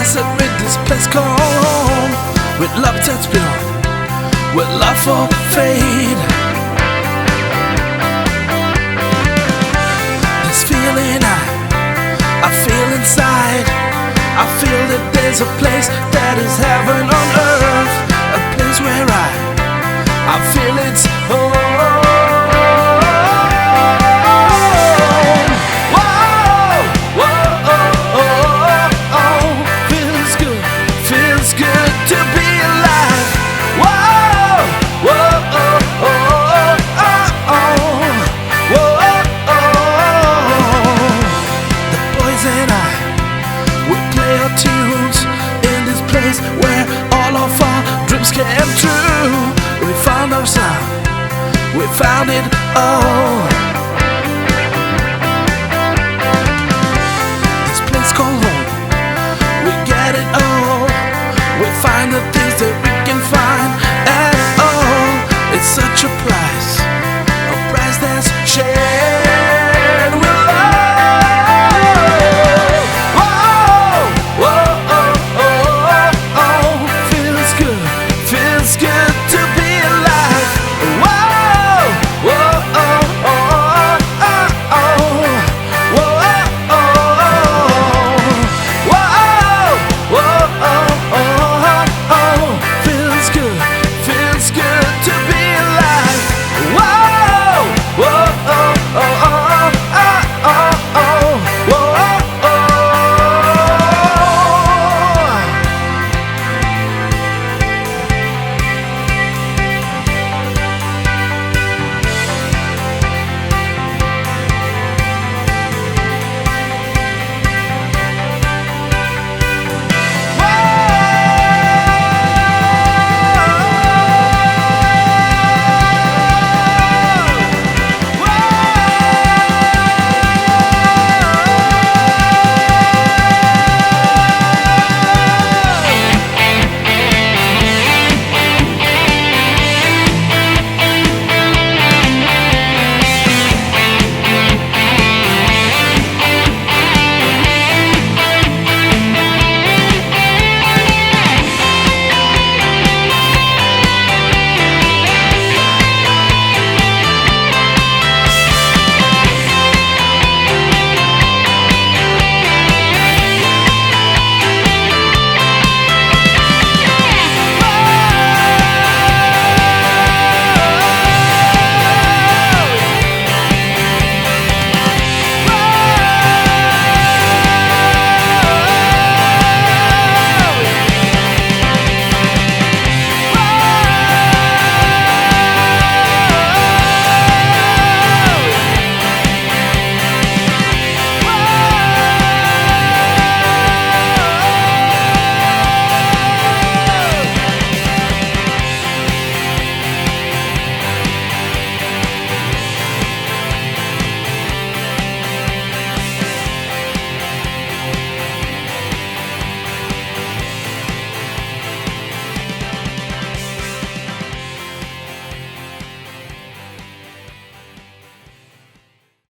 desert with this place called home, with love that's pure, with love for fade. This feeling I feel inside, I feel that there's a place that is heaven on earth, a place where I feel it's home. To be alive, whoa, whoa, oh, oh, oh, oh, whoa, oh. The boys and I, we play our tunes in this place where all of our dreams came true. We found our sound, we found it all.